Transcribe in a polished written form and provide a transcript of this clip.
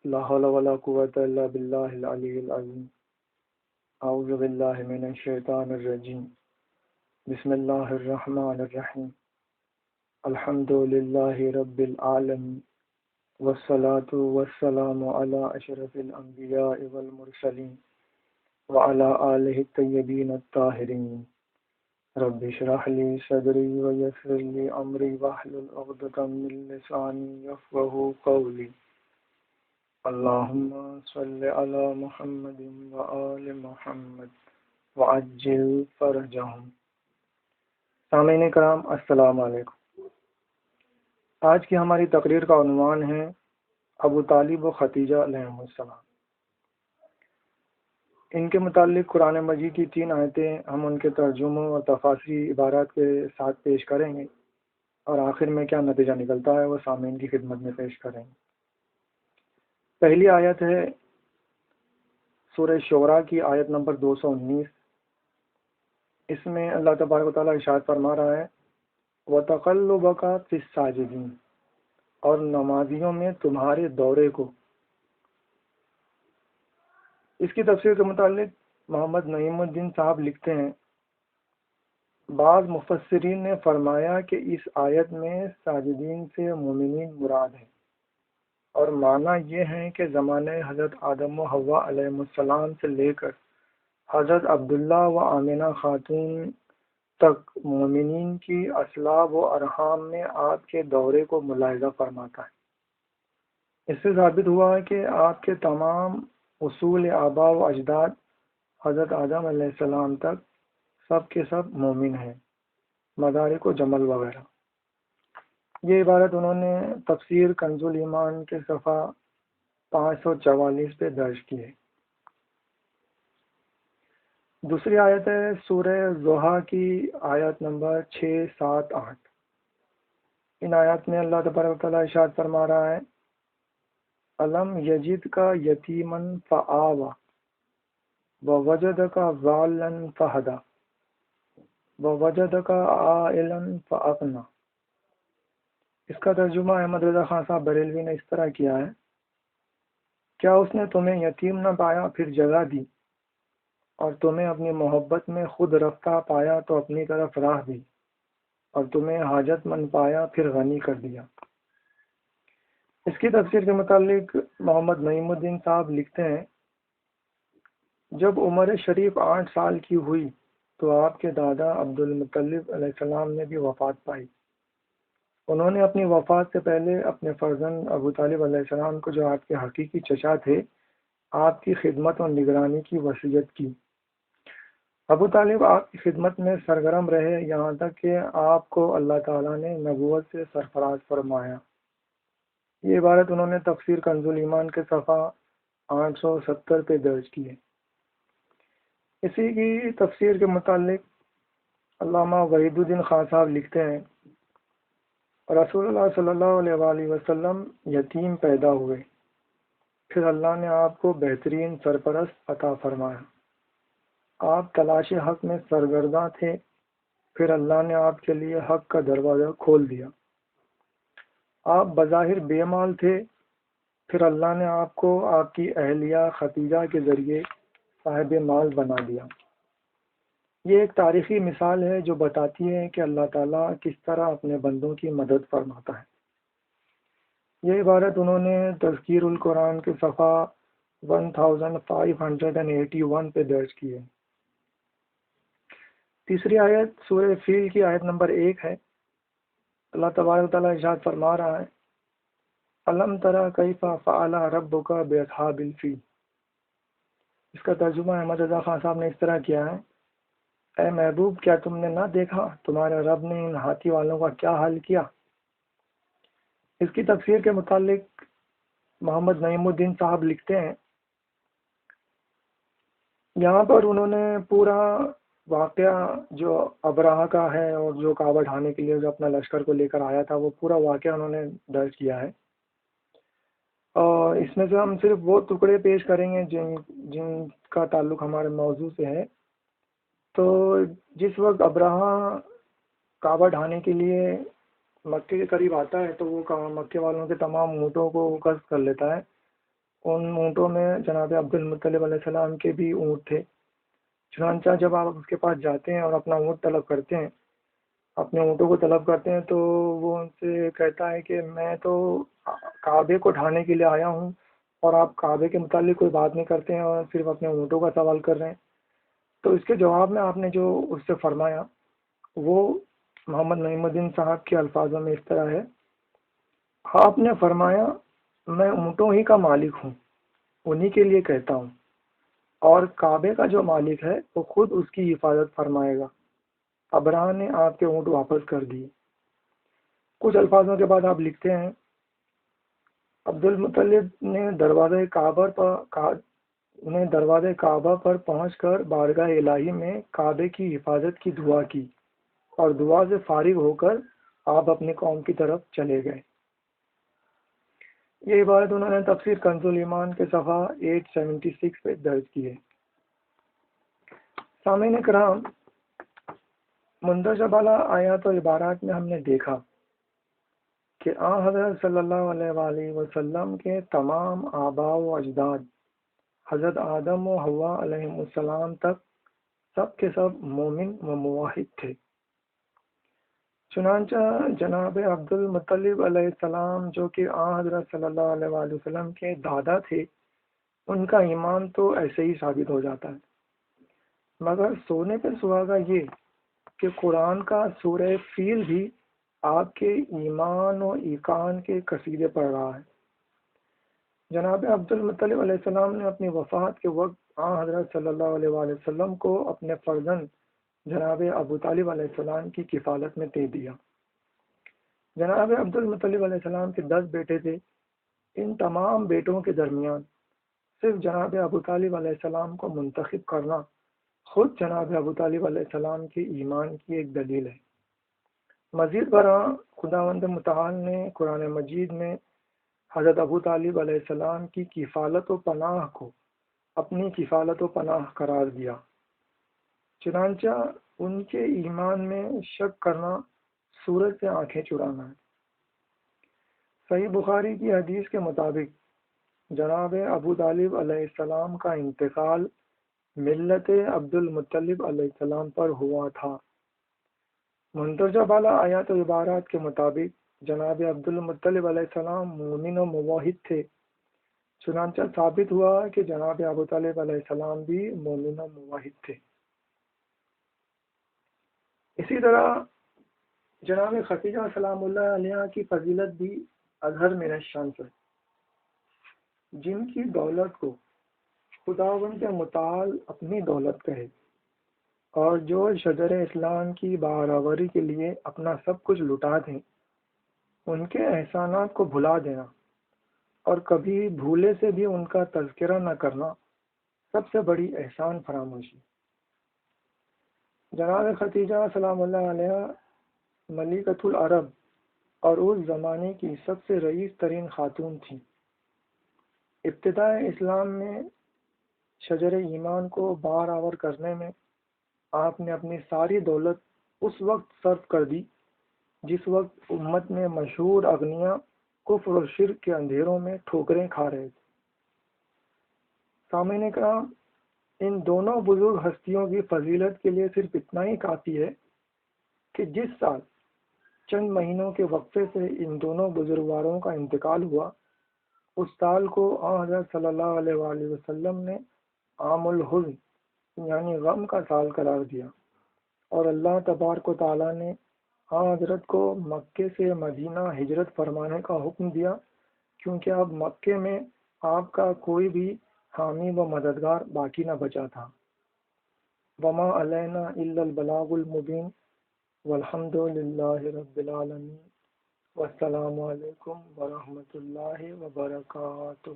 لا حول ولا قوة إلا بالله العلي العظيم. أعوذ بالله من الشيطان الرجيم. بسم الله الرحمن الرحيم. الحمد لله رب العالمين، والصلاة والسلام على أشرف الأنبياء والمرسلين وعلى آله الطيبين الطاهرين. رب اشرح لي صدري ويسر لي أمري واحلل عقدة من لساني يفقهوا قولي. اللهم صل على محمد وآل محمد وعجل فرجهم. سامعین کرام، السلام علیکم. آج کی ہماری تقریر کا عنوان ہے ابو طالب و ختیجہ علیہم السلام. ان کے متعلق قرآن مجید کی 3 آیتیں ہم ان کے ترجموں اور تفاسیری عبارات کے ساتھ پیش کریں گے، اور آخر میں کیا نتیجہ نکلتا ہے وہ سامعین کی خدمت میں پیش کریں گے. پہلی آیت ہے سورہ شعراء کی آیت نمبر 219. اس میں اللہ تبارک و تعالیٰ ارشاد فرما رہا ہے وَتَقَلُّبَكَ فِي السَّاجِدِينَ، اور نمازیوں میں تمہارے دورے کو. اس کی تفسیر کے متعلق محمد نعیم الدین صاحب لکھتے ہیں بعض مفسرین نے فرمایا کہ اس آیت میں ساجدین سے مومنین مراد ہیں، اور معنی یہ ہے کہ زمانہ حضرت آدم و حوا علیہ السلام سے لے کر حضرت عبداللہ و آمنہ خاتون تک مومنین کی اسلاب و ارحام میں آپ کے دورے کو ملاحظہ فرماتا ہے. اس سے ثابت ہوا کہ آپ کے تمام اصول آبا و اجداد حضرت آدم علیہ السلام تک سب کے سب مومن ہیں، مدارک و جمل وغیرہ. یہ عبارت انہوں نے تفسیر کنز الایمان کے صفحہ 544 پہ درج کی ہے. دوسری آیت ہے سورہ ضحیٰ کی آیت نمبر 6، 7، 8. ان آیات میں اللہ تبارک و تعالیٰ ارشاد فرما رہا ہے الم یجد کا یتیمن فآوا ووجد کا ضالن فہدا ووجد کا عائلن فاغنا. اس کا ترجمہ احمد رضا خان صاحب بریلوی نے اس طرح کیا ہے کیا اس نے تمہیں یتیم نہ پایا پھر جگہ دی، اور تمہیں اپنی محبت میں خود رفتہ پایا تو اپنی طرف راہ دی، اور تمہیں حاجت مند پایا پھر غنی کر دیا. اس کی تفسیر کے متعلق محمد نعیم الدین صاحب لکھتے ہیں جب عمر شریف 8 سال کی ہوئی تو آپ کے دادا عبد المطلب علیہ السلام نے بھی وفات پائی. انہوں نے اپنی وفات سے پہلے اپنے فرزند ابو طالب علیہ السلام کو، جو آپ کے حقیقی چچا تھے، آپ کی خدمت اور نگرانی کی وصیت کی. ابو طالب آپ کی خدمت میں سرگرم رہے یہاں تک کہ آپ کو اللہ تعالیٰ نے نبوت سے سرفراز فرمایا. یہ عبارت انہوں نے تفسیر کنز الایمان کے صفحہ 870 پہ درج کی ہے. اسی کی تفسیر کے متعلق علامہ وحید الدین خان صاحب لکھتے ہیں رسول اللہ صلی اللہ علیہ وآلہ وسلم یتیم پیدا ہوئے، پھر اللہ نے آپ کو بہترین سرپرست عطا فرمایا. آپ تلاش حق میں سرگرداں تھے، پھر اللہ نے آپ کے لیے حق کا دروازہ کھول دیا. آپ بظاہر بے مال تھے، پھر اللہ نے آپ کو آپ کی اہلیہ ختیجہ کے ذریعے صاحب مال بنا دیا. یہ ایک تاریخی مثال ہے جو بتاتی ہے کہ اللہ تعالیٰ کس طرح اپنے بندوں کی مدد فرماتا ہے. یہ عبارت انہوں نے تذکیر القرآن کے صفحہ 1581 پہ درج کی ہے. تیسری آیت سورہ فیل کی آیت نمبر 1 ہے. اللہ تبارک تعالیٰ ارشاد فرما رہا ہے الم تری کیف فعل ربک باصحاب الفیل. اس کا ترجمہ احمد رضا خان صاحب نے اس طرح کیا ہے اے محبوب، کیا تم نے نہ دیکھا تمہارے رب نے ان ہاتھی والوں کا کیا حال کیا. اس کی تفسیر کے متعلق محمد نعیم الدین صاحب لکھتے ہیں یہاں پر انہوں نے پورا واقعہ جو ابراہ کا ہے اور جو کعبہ ڈھانے کے لیے جو اپنا لشکر کو لے کر آیا تھا وہ پورا واقعہ انہوں نے درج کیا ہے. اور اس میں سے ہم صرف وہ ٹکڑے پیش کریں گے جن کا تعلق ہمارے موضوع سے ہے. تو جس وقت ابراہ کعبہ ڈھانے کے لیے مکے کے قریب آتا ہے تو وہ مکے والوں کے تمام اونٹوں کو قصد کر لیتا ہے ان اونٹوں میں جناب عبد المطلب علیہ السلام کے بھی اونٹ تھے۔ چنانچہ جب آپ اس کے پاس جاتے ہیں اور اپنا اونٹ طلب کرتے ہیں، اپنے اونٹوں کو طلب کرتے ہیں، تو وہ ان سے کہتا ہے کہ میں تو کعبے کو ڈھانے کے لیے آیا ہوں، اور آپ کعبے کے متعلق کوئی بات نہیں کرتے ہیں اور صرف اپنے اونٹوں کا سوال کر رہے ہیں۔ تو اس کے جواب میں آپ نے جو اس سے فرمایا وہ محمد نعیم الدین صاحب کے الفاظوں میں اس طرح ہے۔ آپ نے فرمایا میں اونٹوں ہی کا مالک ہوں، انہی کے لیے کہتا ہوں، اور کعبے کا جو مالک ہے وہ خود اس کی حفاظت فرمائے گا۔ ابراہ نے آپ کے اونٹ واپس کر دیے۔ کچھ الفاظوں کے بعد آپ لکھتے ہیں، عبد المطلب نے دروازے کعبہ پر پہنچ کر بارگاہ الہی میں کعبے کی حفاظت کی دعا کی، اور دعا سے فارغ ہو کر آپ اپنی قوم کی طرف چلے گئے۔ یہ عبارت انہوں نے تفسیر کنز الایمان کے صفحہ 876 پہ درج کی ہے۔ سامعین کرام، مندرجہ بالا آیات و عبارات میں ہم نے دیکھا کہ حضرت صلی اللہ علیہ وآلہ وسلم کے تمام آباء و اجداد حضرت آدم و حوا علیہ السلام تک سب کے سب مومن و موحد تھے۔ چنانچہ جناب عبد المطلب علیہ السلام جو کہ حضرت صلی اللہ علیہ وآلہ وسلم کے دادا تھے، ان کا ایمان تو ایسے ہی ثابت ہو جاتا ہے، مگر سونے پہ سہاگا یہ کہ قرآن کا سورہ فیل بھی آپ کے ایمان و ایقان کے قصیدے پڑھ رہا ہے۔ جناب عبد المطلب علیہ السلام نے اپنی وفات کے وقت حضرت صلی اللہ علیہ وآلہ وسلم کو اپنے فرزند جناب ابو طالب علیہ السلام کی کفالت میں دے دیا۔ جناب عبد المطلب علیہ السلام کے 10 بیٹے تھے۔ ان تمام بیٹوں کے درمیان صرف جناب ابو طالب علیہ السلام کو منتخب کرنا خود جناب ابو طالب علیہ السلام کے ایمان کی ایک دلیل ہے۔ مزید برآں خداوند متعال نے قرآن مجید میں حضرت ابو طالب علیہ السلام کی کفالت و پناہ کو اپنی کفالت و پناہ قرار دیا۔ چنانچہ ان کے ایمان میں شک کرنا سورج سے آنکھیں چرانا ہے۔ صحیح بخاری کی حدیث کے مطابق جناب ابو طالب علیہ السلام کا انتقال ملت عبد المطلب علیہ السلام پر ہوا تھا۔ مندرجہ بالا آیات و عبارات کے مطابق جناب عبد المطلب علیہ السلام مومن و موحد تھے، چنانچہ ثابت ہوا کہ جناب ابو طالب علیہ السلام بھی مومن و موحد تھے۔ اسی طرح جناب خدیجہ سلام اللہ علیہ کی فضیلت بھی اظہر من الشمس ہے، جن کی دولت کو خداوند متعال اپنی دولت کہے، اور جو شجر اسلام کی بارآوری کے لیے اپنا سب کچھ لٹا دیں، ان کے احسانات کو بھلا دینا اور کبھی بھولے سے بھی ان کا تذکرہ نہ کرنا سب سے بڑی احسان فراموشی۔ جناب خدیجہ سلام اللہ علیہ ملکۃ العرب اور اس زمانے کی سب سے رئیس ترین خاتون تھیں۔ ابتدائے اسلام میں شجر ایمان کو بارآور کرنے میں آپ نے اپنی ساری دولت اس وقت صرف کر دی جس وقت امت میں مشہور اغنیا کفر و شرک کے اندھیروں میں ٹھوکریں کھا رہے تھے۔ سامعین کرام، ان دونوں بزرگ ہستیوں کی فضیلت کے لیے صرف اتنا ہی کافی ہے کہ جس سال چند مہینوں کے وقفے سے ان دونوں بزرگواروں کا انتقال ہوا، اس سال کو حضرت صلی اللہ علیہ وآلہ وسلم نے عام الحزن یعنی غم کا سال قرار دیا، اور اللہ تبارک و تعالیٰ نے حضرت کو مکے سے مدینہ ہجرت فرمانے کا حکم دیا، کیونکہ اب مکے میں آپ کا کوئی بھی حامی و مددگار باقی نہ بچا تھا۔ وما علینا الا البلاغ المبین، والحمد للہ رب العالمین، والسلام علیکم ورحمۃ اللہ وبرکاتہ۔